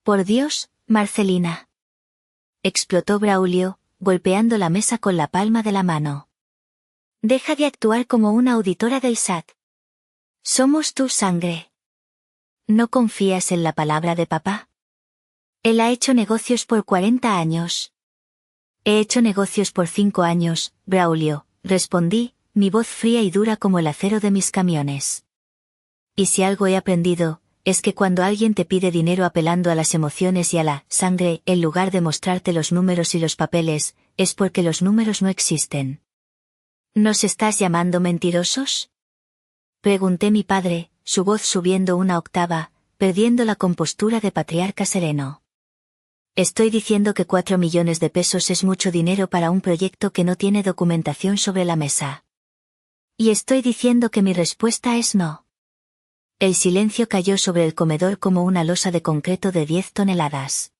Por Dios, Marcelina. Explotó Braulio, golpeando la mesa con la palma de la mano. Deja de actuar como una auditora del SAT. Somos tu sangre. ¿No confías en la palabra de papá? Él ha hecho negocios por 40 años. He hecho negocios por 5 años, Braulio, respondí, mi voz fría y dura como el acero de mis camiones. Y si algo he aprendido, es que cuando alguien te pide dinero apelando a las emociones y a la sangre, en lugar de mostrarte los números y los papeles, es porque los números no existen. ¿Nos estás llamando mentirosos? Pregunté mi padre, su voz subiendo una octava, perdiendo la compostura de patriarca sereno. Estoy diciendo que 4 millones de pesos es mucho dinero para un proyecto que no tiene documentación sobre la mesa. Y estoy diciendo que mi respuesta es no. El silencio cayó sobre el comedor como una losa de concreto de 10 toneladas.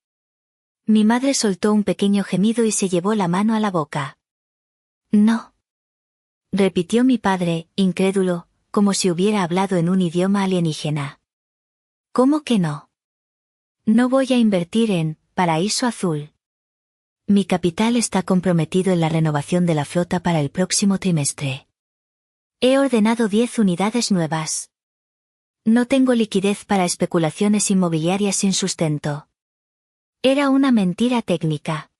Mi madre soltó un pequeño gemido y se llevó la mano a la boca. No. Repitió mi padre, incrédulo, como si hubiera hablado en un idioma alienígena. ¿Cómo que no? No voy a invertir en Paraíso Azul. Mi capital está comprometido en la renovación de la flota para el próximo trimestre. He ordenado 10 unidades nuevas. No tengo liquidez para especulaciones inmobiliarias sin sustento. Era una mentira técnica.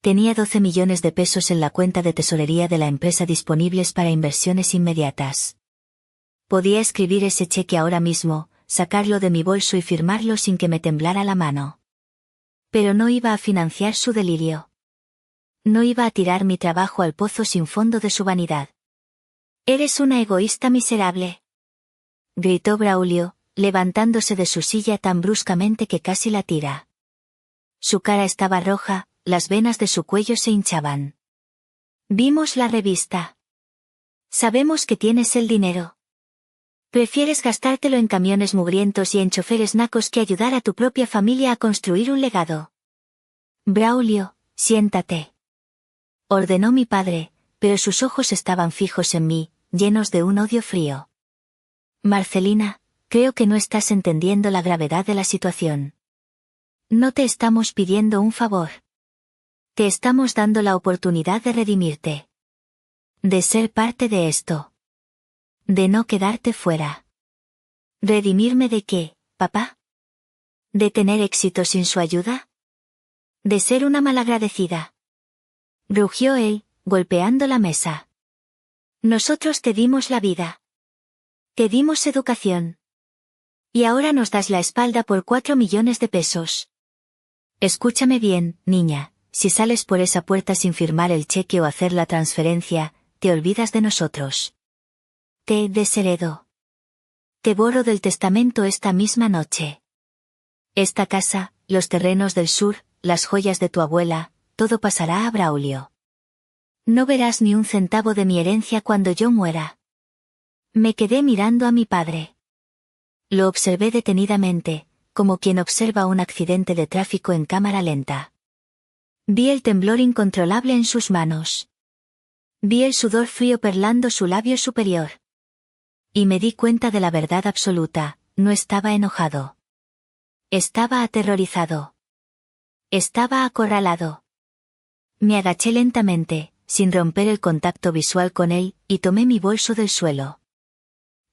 Tenía 12 millones de pesos en la cuenta de tesorería de la empresa disponibles para inversiones inmediatas. Podía escribir ese cheque ahora mismo, sacarlo de mi bolso y firmarlo sin que me temblara la mano. Pero no iba a financiar su delirio. No iba a tirar mi trabajo al pozo sin fondo de su vanidad. Eres una egoísta miserable. Gritó Braulio, levantándose de su silla tan bruscamente que casi la tira. Su cara estaba roja, las venas de su cuello se hinchaban. Vimos la revista. Sabemos que tienes el dinero. Prefieres gastártelo en camiones mugrientos y en choferes nacos que ayudar a tu propia familia a construir un legado. Braulio, siéntate. Ordenó mi padre, pero sus ojos estaban fijos en mí, llenos de un odio frío. Marcelina, creo que no estás entendiendo la gravedad de la situación. No te estamos pidiendo un favor. Te estamos dando la oportunidad de redimirte. De ser parte de esto. De no quedarte fuera. ¿Redimirme de qué, papá? ¿De tener éxito sin su ayuda? ¿De ser una malagradecida? Rugió él, golpeando la mesa. Nosotros te dimos la vida. Te dimos educación. Y ahora nos das la espalda por 4 millones de pesos. Escúchame bien, niña, si sales por esa puerta sin firmar el cheque o hacer la transferencia, te olvidas de nosotros. Te desheredo. Te borro del testamento esta misma noche. Esta casa, los terrenos del sur, las joyas de tu abuela, todo pasará a Braulio. No verás ni un centavo de mi herencia cuando yo muera. Me quedé mirando a mi padre. Lo observé detenidamente, como quien observa un accidente de tráfico en cámara lenta. Vi el temblor incontrolable en sus manos. Vi el sudor frío perlando su labio superior. Y me di cuenta de la verdad absoluta, no estaba enojado. Estaba aterrorizado. Estaba acorralado. Me agaché lentamente, sin romper el contacto visual con él, y tomé mi bolso del suelo.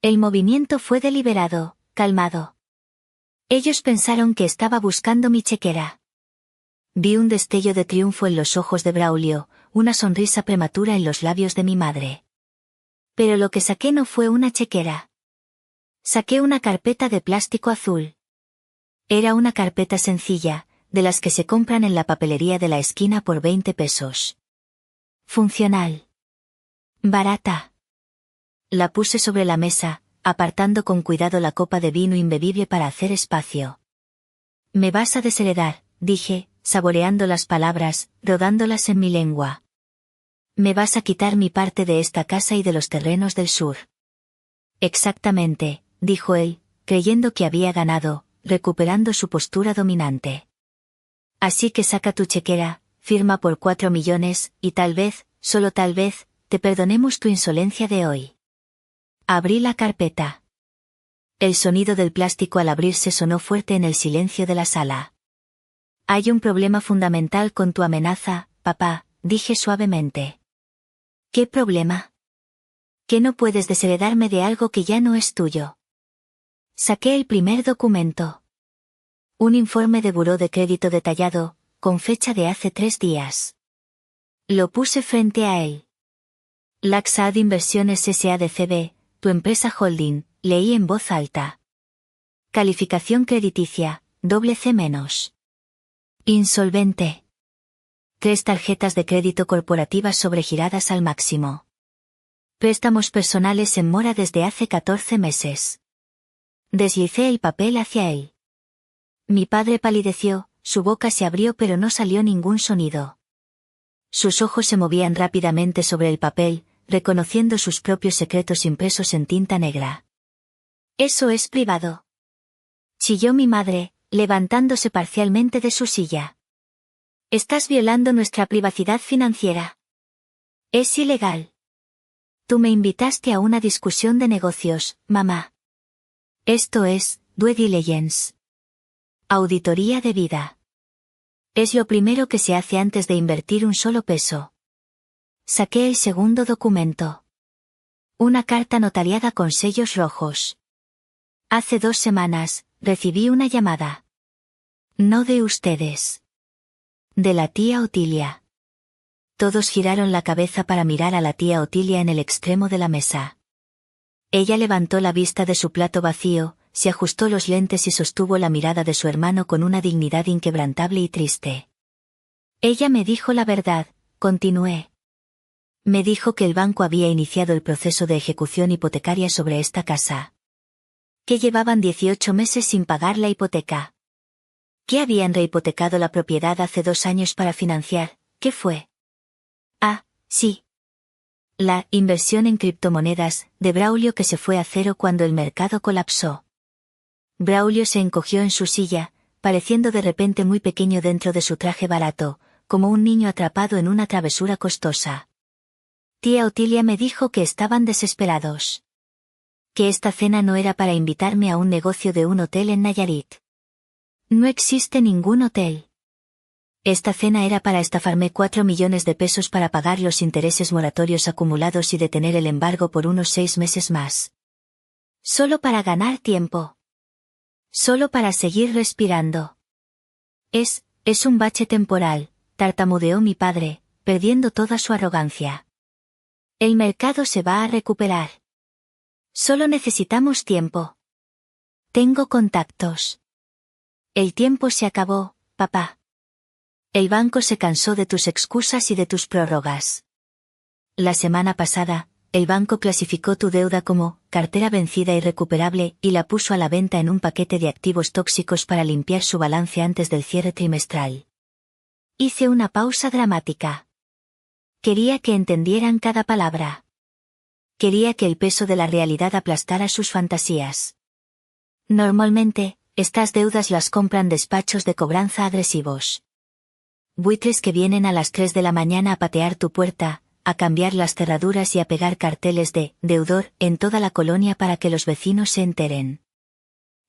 El movimiento fue deliberado, calmado. Ellos pensaron que estaba buscando mi chequera. Vi un destello de triunfo en los ojos de Braulio, una sonrisa prematura en los labios de mi madre. Pero lo que saqué no fue una chequera. Saqué una carpeta de plástico azul. Era una carpeta sencilla, de las que se compran en la papelería de la esquina por 20 pesos. Funcional. Barata. La puse sobre la mesa, apartando con cuidado la copa de vino imbebible para hacer espacio. Me vas a desheredar, dije, saboreando las palabras, rodándolas en mi lengua. Me vas a quitar mi parte de esta casa y de los terrenos del sur. Exactamente, dijo él, creyendo que había ganado, recuperando su postura dominante. Así que saca tu chequera, firma por 4 millones, y tal vez, solo tal vez, te perdonemos tu insolencia de hoy. Abrí la carpeta. El sonido del plástico al abrirse sonó fuerte en el silencio de la sala. Hay un problema fundamental con tu amenaza, papá, dije suavemente. ¿Qué problema? Que no puedes desheredarme de algo que ya no es tuyo. Saqué el primer documento. Un informe de buró de crédito detallado, con fecha de hace 3 días. Lo puse frente a él. Laxad Inversiones S.A.D.C.B., tu empresa holding, leí en voz alta. Calificación crediticia, C-. Insolvente. 3 tarjetas de crédito corporativas sobregiradas al máximo. Préstamos personales en mora desde hace 14 meses. Deslicé el papel hacia él. Mi padre palideció, su boca se abrió pero no salió ningún sonido. Sus ojos se movían rápidamente sobre el papel, reconociendo sus propios secretos impresos en tinta negra. Eso es privado. Chilló mi madre, levantándose parcialmente de su silla. Estás violando nuestra privacidad financiera. Es ilegal. Tú me invitaste a una discusión de negocios, mamá. Esto es, due diligence. Auditoría de vida. Es lo primero que se hace antes de invertir un solo peso. Saqué el segundo documento. Una carta notariada con sellos rojos. Hace 2 semanas, recibí una llamada. No de ustedes. De la tía Otilia. Todos giraron la cabeza para mirar a la tía Otilia en el extremo de la mesa. Ella levantó la vista de su plato vacío, se ajustó los lentes y sostuvo la mirada de su hermano con una dignidad inquebrantable y triste. Ella me dijo la verdad, continué. Me dijo que el banco había iniciado el proceso de ejecución hipotecaria sobre esta casa. Que llevaban 18 meses sin pagar la hipoteca. Que habían rehipotecado la propiedad hace 2 años para financiar, ¿qué fue? Ah, sí. La inversión en criptomonedas, de Braulio que se fue a cero cuando el mercado colapsó. Braulio se encogió en su silla, pareciendo de repente muy pequeño dentro de su traje barato, como un niño atrapado en una travesura costosa. Tía Otilia me dijo que estaban desesperados. Que esta cena no era para invitarme a un negocio de un hotel en Nayarit. No existe ningún hotel. Esta cena era para estafarme 4 millones de pesos para pagar los intereses moratorios acumulados y detener el embargo por unos 6 meses más. Solo para ganar tiempo. Solo para seguir respirando. Es un bache temporal, tartamudeó mi padre, perdiendo toda su arrogancia. El mercado se va a recuperar. Solo necesitamos tiempo. Tengo contactos. El tiempo se acabó, papá. El banco se cansó de tus excusas y de tus prórrogas. La semana pasada, el banco clasificó tu deuda como cartera vencida irrecuperable y la puso a la venta en un paquete de activos tóxicos para limpiar su balance antes del cierre trimestral. Hice una pausa dramática. Quería que entendieran cada palabra. Quería que el peso de la realidad aplastara sus fantasías. Normalmente, estas deudas las compran despachos de cobranza agresivos. Buitres que vienen a las 3 de la mañana a patear tu puerta, a cambiar las cerraduras y a pegar carteles de deudor en toda la colonia para que los vecinos se enteren.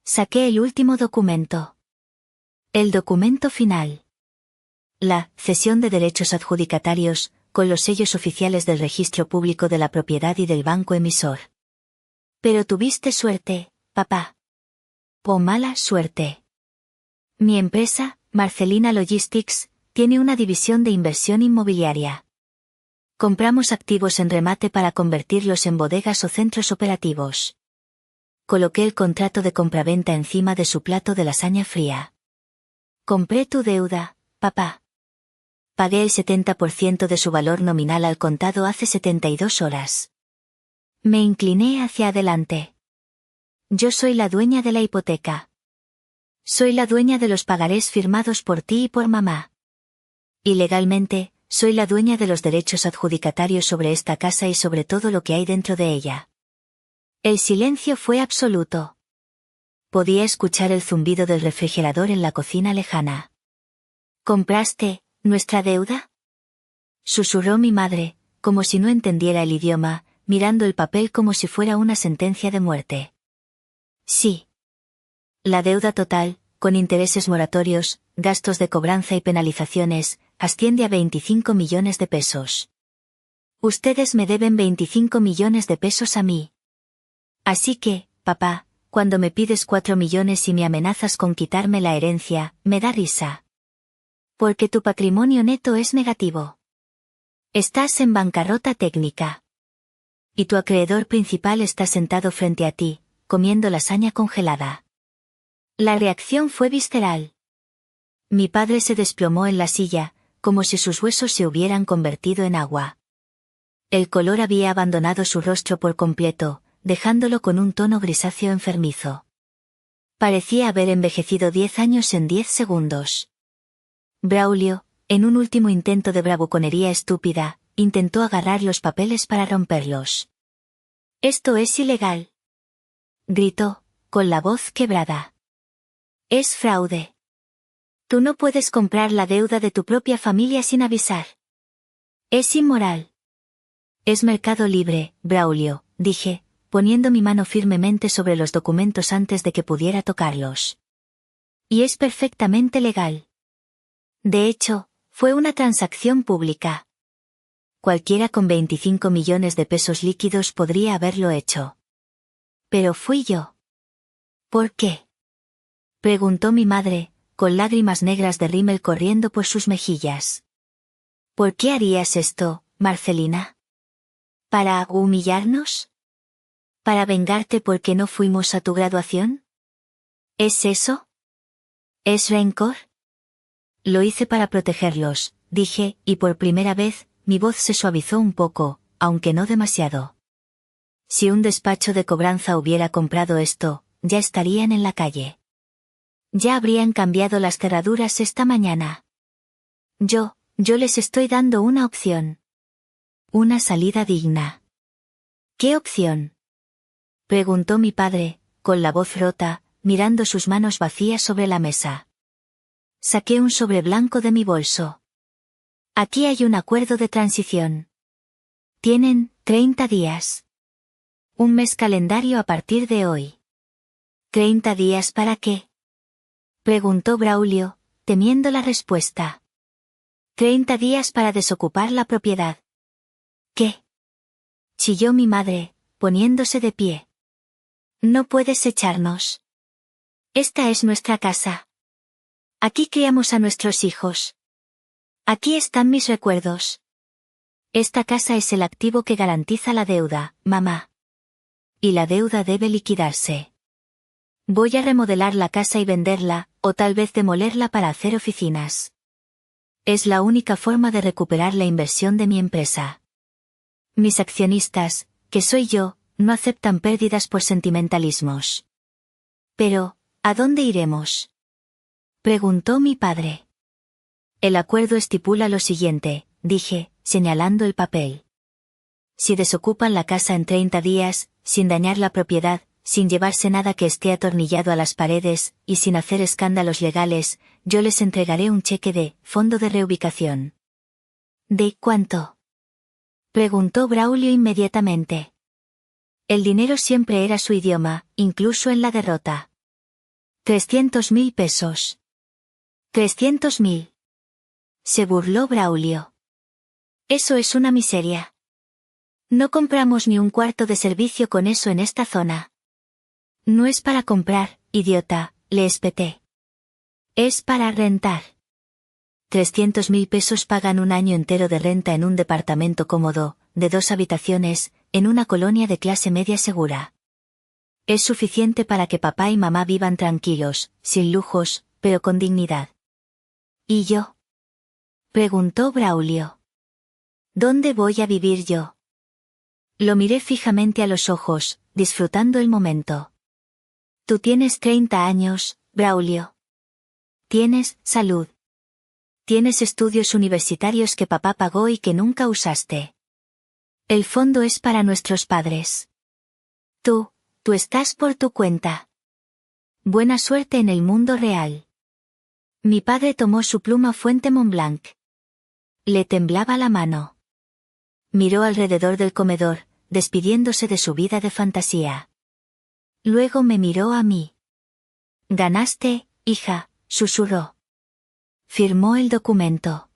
Saqué el último documento. El documento final. La cesión de derechos adjudicatarios, con los sellos oficiales del registro público de la propiedad y del banco emisor. Pero tuviste suerte, papá. ¡Oh, mala suerte! Mi empresa, Marcelina Logistics, tiene una división de inversión inmobiliaria. Compramos activos en remate para convertirlos en bodegas o centros operativos. Coloqué el contrato de compraventa encima de su plato de lasaña fría. Compré tu deuda, papá. Pagué el 70% de su valor nominal al contado hace 72 horas. Me incliné hacia adelante. Yo soy la dueña de la hipoteca. Soy la dueña de los pagarés firmados por ti y por mamá. Y legalmente, soy la dueña de los derechos adjudicatarios sobre esta casa y sobre todo lo que hay dentro de ella. El silencio fue absoluto. Podía escuchar el zumbido del refrigerador en la cocina lejana. ¿Compraste nuestra deuda?, susurró mi madre, como si no entendiera el idioma, mirando el papel como si fuera una sentencia de muerte. Sí. La deuda total, con intereses moratorios, gastos de cobranza y penalizaciones, asciende a 25 millones de pesos. Ustedes me deben 25 millones de pesos a mí. Así que, papá, cuando me pides 4 millones y me amenazas con quitarme la herencia, me da risa. Porque tu patrimonio neto es negativo. Estás en bancarrota técnica. Y tu acreedor principal está sentado frente a ti, comiendo lasaña congelada. La reacción fue visceral. Mi padre se desplomó en la silla, como si sus huesos se hubieran convertido en agua. El color había abandonado su rostro por completo, dejándolo con un tono grisáceo enfermizo. Parecía haber envejecido 10 años en 10 segundos. Braulio, en un último intento de bravuconería estúpida, intentó agarrar los papeles para romperlos. «Esto es ilegal», gritó, con la voz quebrada. «Es fraude. Tú no puedes comprar la deuda de tu propia familia sin avisar. Es inmoral». «Es mercado libre, Braulio», dije, poniendo mi mano firmemente sobre los documentos antes de que pudiera tocarlos. «Y es perfectamente legal. De hecho, fue una transacción pública. Cualquiera con 25 millones de pesos líquidos podría haberlo hecho. Pero fui yo». «¿Por qué?», preguntó mi madre, con lágrimas negras de rímel corriendo por sus mejillas. «¿Por qué harías esto, Marcelina? ¿Para humillarnos? ¿Para vengarte porque no fuimos a tu graduación? ¿Es eso? ¿Es rencor?». «Lo hice para protegerlos», dije, y por primera vez, mi voz se suavizó un poco, aunque no demasiado. Si un despacho de cobranza hubiera comprado esto, ya estarían en la calle. Ya habrían cambiado las cerraduras esta mañana. Yo les estoy dando una opción. Una salida digna». «¿Qué opción?», preguntó mi padre, con la voz rota, mirando sus manos vacías sobre la mesa. Saqué un sobre blanco de mi bolso. «Aquí hay un acuerdo de transición. Tienen 30 días. Un mes calendario a partir de hoy». «¿30 días para qué?», preguntó Braulio, temiendo la respuesta. «30 días para desocupar la propiedad». «¿Qué?», chilló mi madre, poniéndose de pie. «No puedes echarnos. Esta es nuestra casa. Aquí criamos a nuestros hijos. Aquí están mis recuerdos. Esta casa es el activo que garantiza la deuda, mamá. Y la deuda debe liquidarse. Voy a remodelar la casa y venderla, o tal vez demolerla para hacer oficinas. Es la única forma de recuperar la inversión de mi empresa. Mis accionistas, que soy yo, no aceptan pérdidas por sentimentalismos». «Pero, ¿a dónde iremos?», preguntó mi padre. «El acuerdo estipula lo siguiente», dije, señalando el papel. «Si desocupan la casa en 30 días, sin dañar la propiedad, sin llevarse nada que esté atornillado a las paredes, y sin hacer escándalos legales, yo les entregaré un cheque de fondo de reubicación». «¿De cuánto?», preguntó Braulio inmediatamente. El dinero siempre era su idioma, incluso en la derrota. 300.000 pesos. 300.000. Se burló Braulio. «Eso es una miseria. No compramos ni un cuarto de servicio con eso en esta zona. No es para comprar», idiota, le espeté. Es para rentar. 300.000 pesos pagan un año entero de renta en un departamento cómodo, de 2 habitaciones, en una colonia de clase media segura. Es suficiente para que papá y mamá vivan tranquilos, sin lujos, pero con dignidad. ¿Y yo? Preguntó Braulio. ¿Dónde voy a vivir yo? Lo miré fijamente a los ojos, disfrutando el momento. Tú tienes 30 años, Braulio. Tienes salud. Tienes estudios universitarios que papá pagó y que nunca usaste. El fondo es para nuestros padres. Tú estás por tu cuenta. Buena suerte en el mundo real. Mi padre tomó su pluma Fuente Montblanc. Le temblaba la mano. Miró alrededor del comedor, despidiéndose de su vida de fantasía. Luego me miró a mí. Ganaste, hija, susurró. Firmó el documento.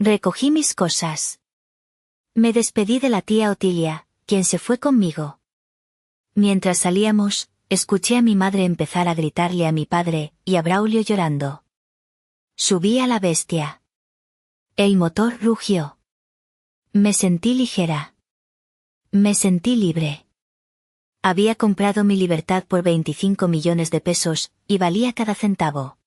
Recogí mis cosas. Me despedí de la tía Otilia, quien se fue conmigo. Mientras salíamos, escuché a mi madre empezar a gritarle a mi padre, y a Braulio llorando. Subí a la bestia. El motor rugió. Me sentí ligera. Me sentí libre. Había comprado mi libertad por 25 millones de pesos, y valía cada centavo.